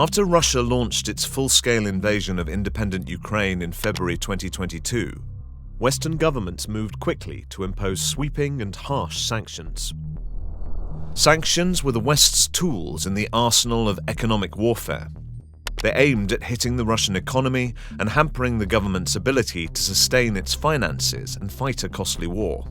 After Russia launched its full-scale invasion of independent Ukraine in February 2022, Western governments moved quickly to impose sweeping and harsh sanctions. Sanctions were the West's tools in the arsenal of economic warfare. They aimed at hitting the Russian economy and hampering the government's ability to sustain its finances and fight a costly war.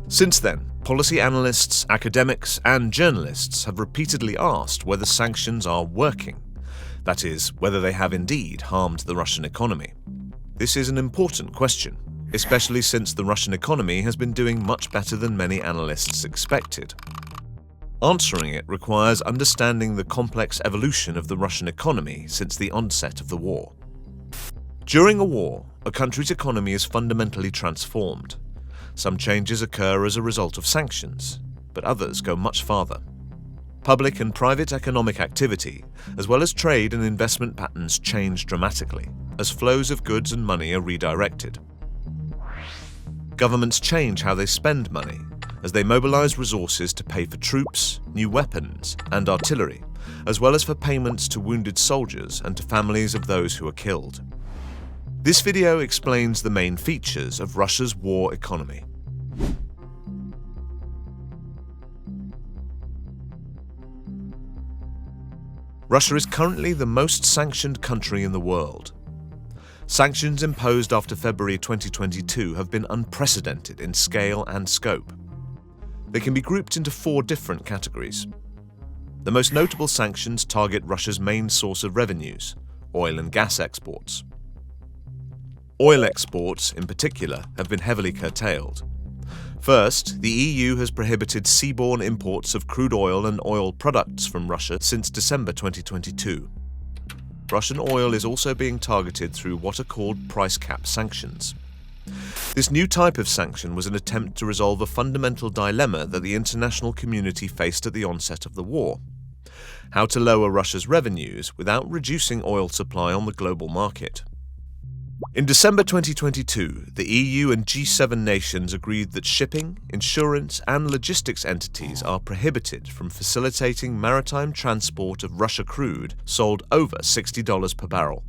Since then, policy analysts, academics, and journalists have repeatedly asked whether sanctions are working. That is, whether they have indeed harmed the Russian economy. This is an important question, especially since the Russian economy has been doing much better than many analysts expected. Answering it requires understanding the complex evolution of the Russian economy since the onset of the war. During a war, a country's economy is fundamentally transformed. Some changes occur as a result of sanctions, but others go much farther. Public and private economic activity, as well as trade and investment patterns, change dramatically as flows of goods and money are redirected. Governments change how they spend money as they mobilize resources to pay for troops, new weapons, and artillery, as well as for payments to wounded soldiers and to families of those who are killed. This video explains the main features of Russia's war economy. Russia is currently the most sanctioned country in the world. Sanctions imposed after February 2022 have been unprecedented in scale and scope. They can be grouped into 4 different categories. The most notable sanctions target Russia's main source of revenues, oil and gas exports. Oil exports, in particular, have been heavily curtailed. First, the EU has prohibited seaborne imports of crude oil and oil products from Russia since December 2022. Russian oil is also being targeted through what are called price cap sanctions. This new type of sanction was an attempt to resolve a fundamental dilemma that the international community faced at the onset of the war: how to lower Russia's revenues without reducing oil supply on the global market. In December 2022, the EU and G7 nations agreed that shipping, insurance, and logistics entities are prohibited from facilitating maritime transport of Russia crude sold over $60 per barrel.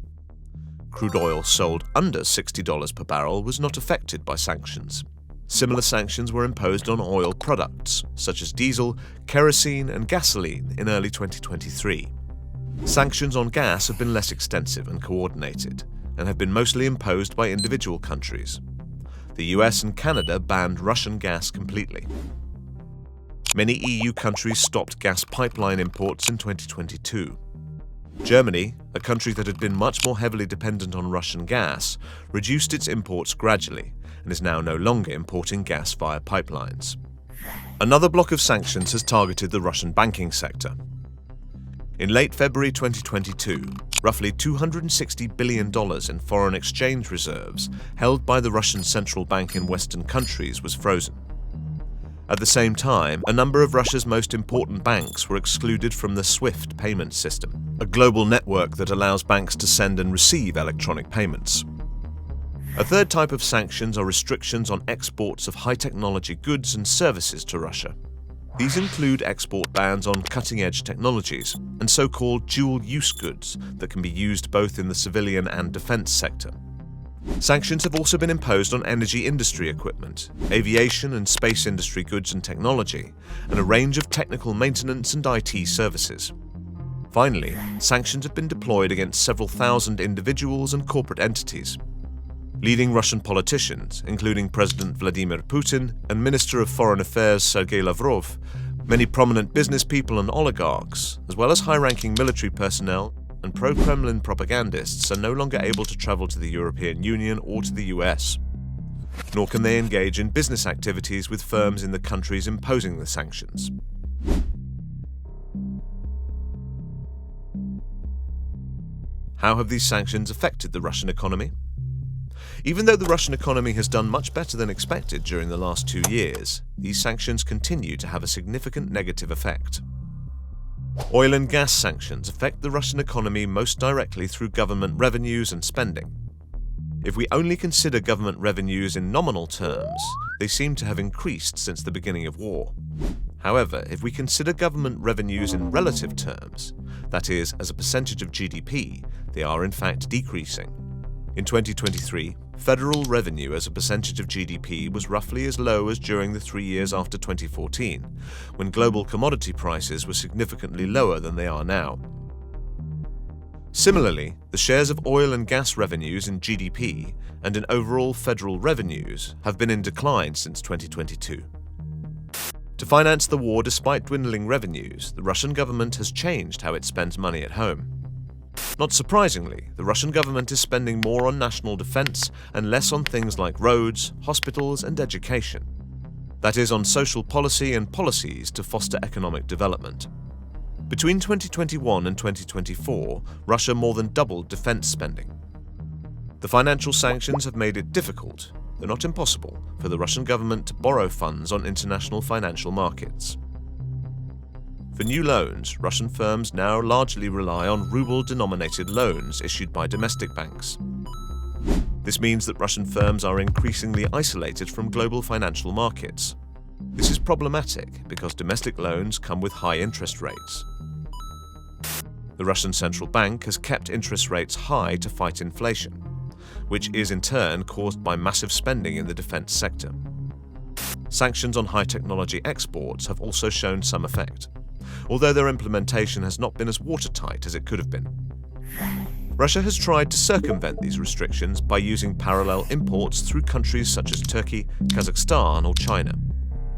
Crude oil sold under $60 per barrel was not affected by sanctions. Similar sanctions were imposed on oil products, such as diesel, kerosene, and gasoline in early 2023. Sanctions on gas have been less extensive and coordinated, and have been mostly imposed by individual countries. The US and Canada banned Russian gas completely. Many EU countries stopped gas pipeline imports in 2022. Germany, a country that had been much more heavily dependent on Russian gas, reduced its imports gradually and is now no longer importing gas via pipelines. Another block of sanctions has targeted the Russian banking sector. In late February 2022, roughly $260 billion in foreign exchange reserves held by the Russian central bank in Western countries was frozen. At the same time, a number of Russia's most important banks were excluded from the SWIFT payment system, a global network that allows banks to send and receive electronic payments. A third type of sanctions are restrictions on exports of high-technology goods and services to Russia. These include export bans on cutting-edge technologies and so-called dual-use goods that can be used both in the civilian and defense sector. Sanctions have also been imposed on energy industry equipment, aviation and space industry goods and technology, and a range of technical maintenance and IT services. Finally, sanctions have been deployed against several thousand individuals and corporate entities. Leading Russian politicians, including President Vladimir Putin and Minister of Foreign Affairs Sergei Lavrov, many prominent business people and oligarchs, as well as high-ranking military personnel and pro-Kremlin propagandists, are no longer able to travel to the European Union or to the US. Nor can they engage in business activities with firms in the countries imposing the sanctions. How have these sanctions affected the Russian economy? Even though the Russian economy has done much better than expected during the last 2 years, these sanctions continue to have a significant negative effect. Oil and gas sanctions affect the Russian economy most directly through government revenues and spending. If we only consider government revenues in nominal terms, they seem to have increased since the beginning of war. However, if we consider government revenues in relative terms, that is, as a percentage of GDP, they are in fact decreasing. In 2023, federal revenue as a percentage of GDP was roughly as low as during the 3 years after 2014, when global commodity prices were significantly lower than they are now. Similarly, the shares of oil and gas revenues in GDP and in overall federal revenues have been in decline since 2022. To finance the war despite dwindling revenues, the Russian government has changed how it spends money at home. Not surprisingly, the Russian government is spending more on national defense and less on things like roads, hospitals, and education. That is, on social policy and policies to foster economic development. Between 2021 and 2024, Russia more than doubled defense spending. The financial sanctions have made it difficult, though not impossible, for the Russian government to borrow funds on international financial markets. For new loans, Russian firms now largely rely on ruble-denominated loans issued by domestic banks. This means that Russian firms are increasingly isolated from global financial markets. This is problematic because domestic loans come with high interest rates. The Russian central bank has kept interest rates high to fight inflation, which is in turn caused by massive spending in the defense sector. Sanctions on high-technology exports have also shown some effect, although their implementation has not been as watertight as it could have been. Russia has tried to circumvent these restrictions by using parallel imports through countries such as Turkey, Kazakhstan, or China.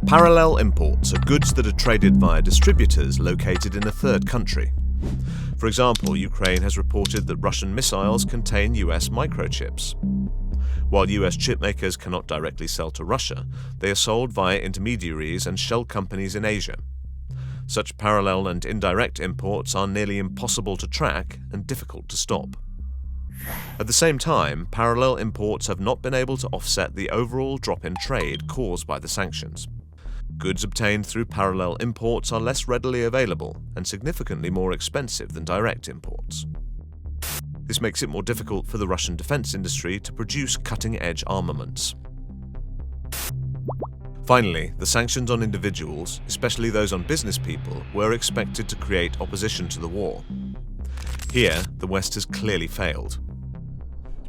Parallel imports are goods that are traded via distributors located in a third country. For example, Ukraine has reported that Russian missiles contain US microchips. While US chipmakers cannot directly sell to Russia, they are sold via intermediaries and shell companies in Asia. Such parallel and indirect imports are nearly impossible to track and difficult to stop. At the same time, parallel imports have not been able to offset the overall drop in trade caused by the sanctions. Goods obtained through parallel imports are less readily available and significantly more expensive than direct imports. This makes it more difficult for the Russian defense industry to produce cutting-edge armaments. Finally, the sanctions on individuals, especially those on business people, were expected to create opposition to the war. Here, the West has clearly failed.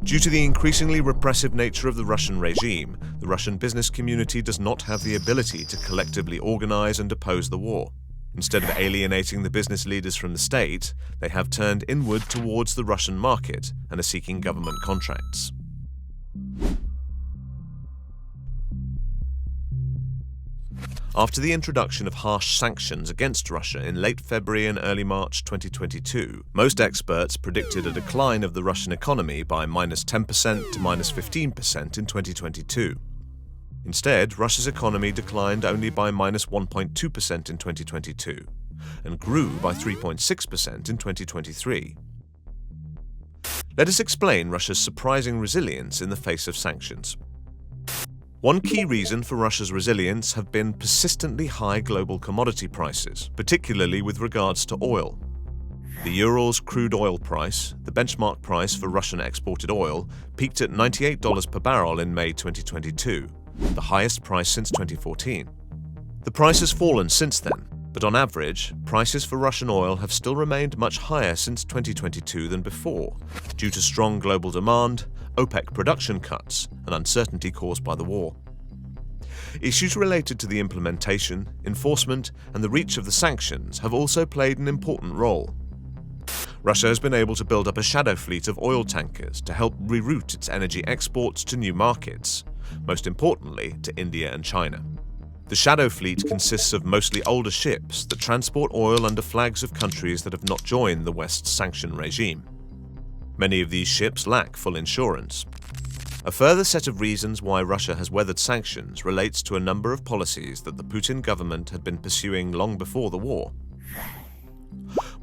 Due to the increasingly repressive nature of the Russian regime, the Russian business community does not have the ability to collectively organize and oppose the war. Instead of alienating the business leaders from the state, they have turned inward towards the Russian market and are seeking government contracts. After the introduction of harsh sanctions against Russia in late February and early March 2022, most experts predicted a decline of the Russian economy by -10% to -15% in 2022. Instead, Russia's economy declined only by -1.2% in 2022 and grew by 3.6% in 2023. Let us explain Russia's surprising resilience in the face of sanctions. One key reason for Russia's resilience have been persistently high global commodity prices, particularly with regards to oil. The Urals crude oil price, the benchmark price for Russian exported oil, peaked at $98 per barrel in May 2022, the highest price since 2014. The price has fallen since then, but on average, prices for Russian oil have still remained much higher since 2022 than before, due to strong global demand, OPEC production cuts, and uncertainty caused by the war. Issues related to the implementation, enforcement, and the reach of the sanctions have also played an important role. Russia has been able to build up a shadow fleet of oil tankers to help reroute its energy exports to new markets, most importantly to India and China. The shadow fleet consists of mostly older ships that transport oil under flags of countries that have not joined the West's sanction regime. Many of these ships lack full insurance. A further set of reasons why Russia has weathered sanctions relates to a number of policies that the Putin government had been pursuing long before the war.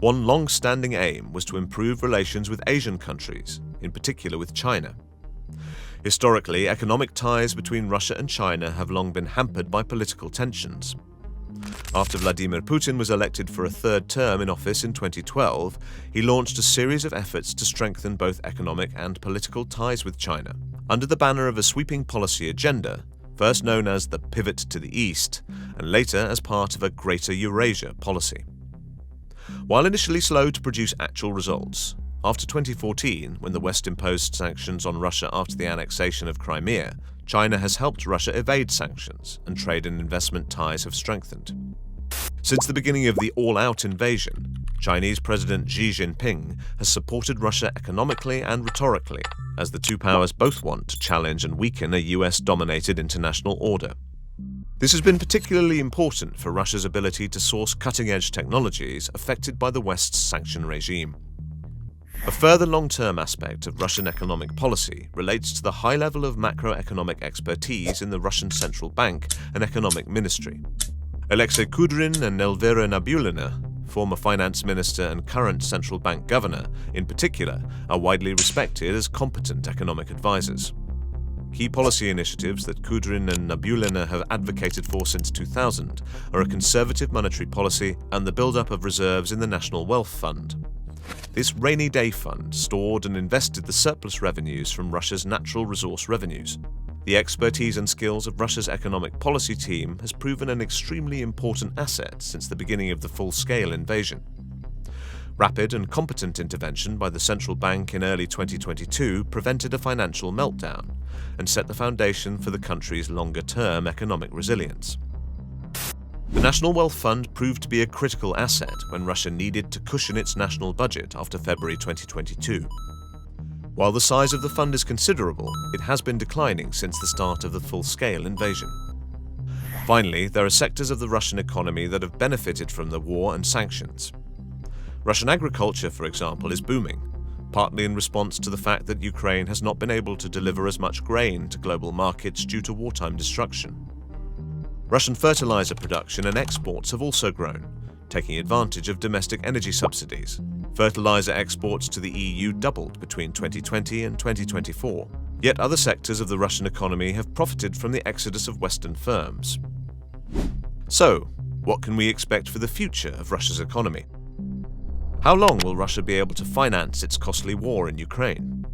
One long-standing aim was to improve relations with Asian countries, in particular with China. Historically, economic ties between Russia and China have long been hampered by political tensions. After Vladimir Putin was elected for a third term in office in 2012, he launched a series of efforts to strengthen both economic and political ties with China, under the banner of a sweeping policy agenda, first known as the Pivot to the East, and later as part of a Greater Eurasia policy. While initially slow to produce actual results, after 2014, when the West imposed sanctions on Russia after the annexation of Crimea, China has helped Russia evade sanctions, and trade and investment ties have strengthened. Since the beginning of the all-out invasion, Chinese President Xi Jinping has supported Russia economically and rhetorically, as the two powers both want to challenge and weaken a US-dominated international order. This has been particularly important for Russia's ability to source cutting-edge technologies affected by the West's sanction regime. A further long-term aspect of Russian economic policy relates to the high level of macroeconomic expertise in the Russian Central Bank and Economic Ministry. Alexei Kudrin and Elvira Nabiullina, former finance minister and current central bank governor, in particular, are widely respected as competent economic advisors. Key policy initiatives that Kudrin and Nabiullina have advocated for since 2000 are a conservative monetary policy and the build-up of reserves in the National Wealth Fund. This rainy day fund stored and invested the surplus revenues from Russia's natural resource revenues. The expertise and skills of Russia's economic policy team has proven an extremely important asset since the beginning of the full-scale invasion. Rapid and competent intervention by the central bank in early 2022 prevented a financial meltdown and set the foundation for the country's longer-term economic resilience. The National Wealth Fund proved to be a critical asset when Russia needed to cushion its national budget after February 2022. While the size of the fund is considerable, it has been declining since the start of the full-scale invasion. Finally, there are sectors of the Russian economy that have benefited from the war and sanctions. Russian agriculture, for example, is booming, partly in response to the fact that Ukraine has not been able to deliver as much grain to global markets due to wartime destruction. Russian fertilizer production and exports have also grown, taking advantage of domestic energy subsidies. Fertilizer exports to the EU doubled between 2020 and 2024. Yet other sectors of the Russian economy have profited from the exodus of Western firms. So, what can we expect for the future of Russia's economy? How long will Russia be able to finance its costly war in Ukraine?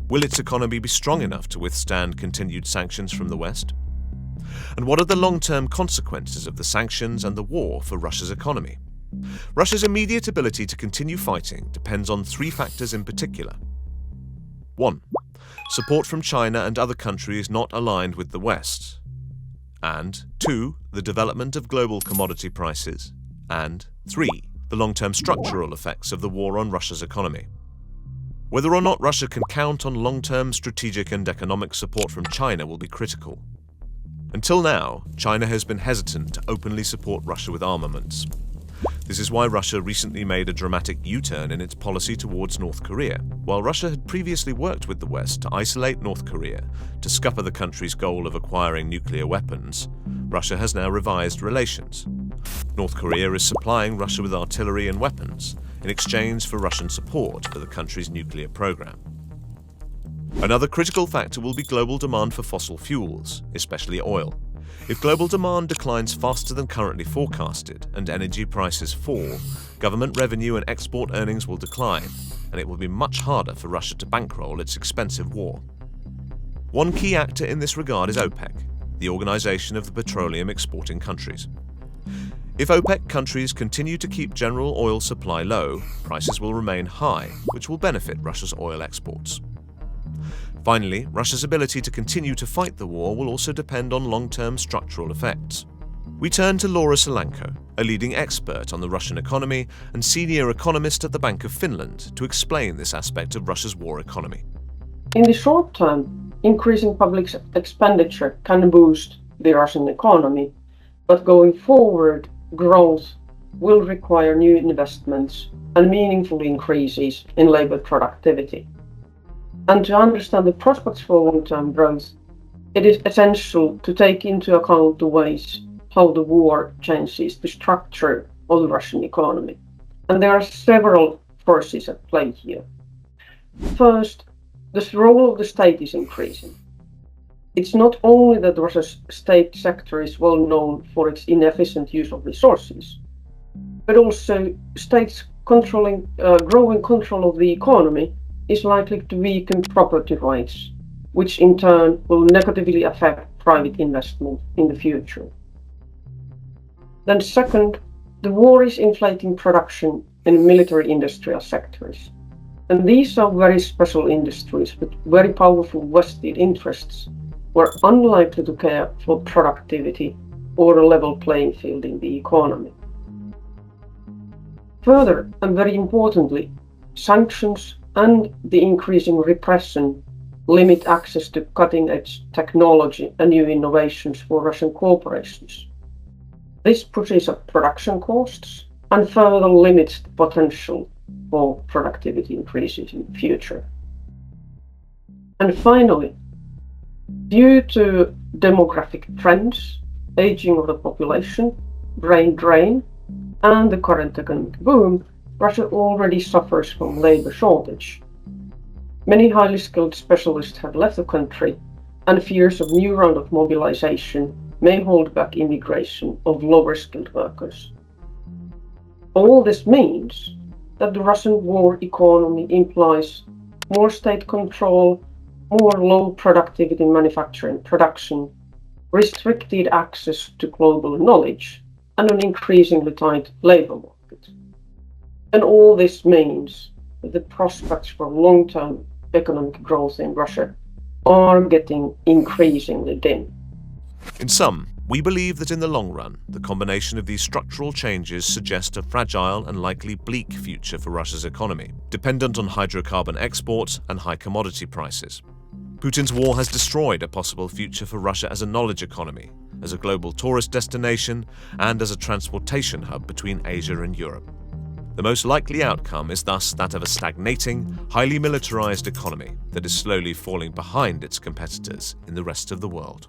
Will its economy be strong enough to withstand continued sanctions from the West? And what are the long-term consequences of the sanctions and the war for Russia's economy? Russia's immediate ability to continue fighting depends on three factors in particular. 1. Support from China and other countries not aligned with the West. And 2. The development of global commodity prices. And 3. The long-term structural effects of the war on Russia's economy. Whether or not Russia can count on long-term strategic and economic support from China will be critical. Until now, China has been hesitant to openly support Russia with armaments. This is why Russia recently made a dramatic U-turn in its policy towards North Korea. While Russia had previously worked with the West to isolate North Korea, to scupper the country's goal of acquiring nuclear weapons, Russia has now revised relations. North Korea is supplying Russia with artillery and weapons in exchange for Russian support for the country's nuclear program. Another critical factor will be global demand for fossil fuels, especially oil. If global demand declines faster than currently forecasted and energy prices fall, government revenue and export earnings will decline, and it will be much harder for Russia to bankroll its expensive war. One key actor in this regard is OPEC, the organization of the petroleum exporting countries. If OPEC countries continue to keep general oil supply low, prices will remain high, which will benefit Russia's oil exports. Finally, Russia's ability to continue to fight the war will also depend on long-term structural effects. We turn to Laura Solanko, a leading expert on the Russian economy and senior economist at the Bank of Finland, to explain this aspect of Russia's war economy. In the short term, increasing public expenditure can boost the Russian economy, but going forward, growth will require new investments and meaningful increases in labor productivity. And to understand the prospects for long-term growth, it is essential to take into account the ways how the war changes the structure of the Russian economy. And there are several forces at play here. First, the role of the state is increasing. It's not only that Russia's state sector is well known for its inefficient use of resources, but also states growing control of the economy is likely to weaken property rights, which in turn will negatively affect private investment in the future. Then second, the war is inflating production in military industrial sectors. And these are very special industries with very powerful vested interests who are unlikely to care for productivity or a level playing field in the economy. Further, and very importantly, sanctions and the increasing repression limit access to cutting-edge technology and new innovations for Russian corporations. This pushes up production costs and further limits the potential for productivity increases in the future. And finally, due to demographic trends, aging of the population, brain drain, and the current economic boom, Russia already suffers from labor shortage. Many highly skilled specialists have left the country, and fears of new round of mobilization may hold back immigration of lower skilled workers. All this means that the Russian war economy implies more state control, more low productivity manufacturing production, restricted access to global knowledge, and an increasingly tight labor market. And all this means that the prospects for long-term economic growth in Russia are getting increasingly dim. In sum, we believe that in the long run, the combination of these structural changes suggest a fragile and likely bleak future for Russia's economy, dependent on hydrocarbon exports and high commodity prices. Putin's war has destroyed a possible future for Russia as a knowledge economy, as a global tourist destination, and as a transportation hub between Asia and Europe. The most likely outcome is thus that of a stagnating, highly militarized economy that is slowly falling behind its competitors in the rest of the world.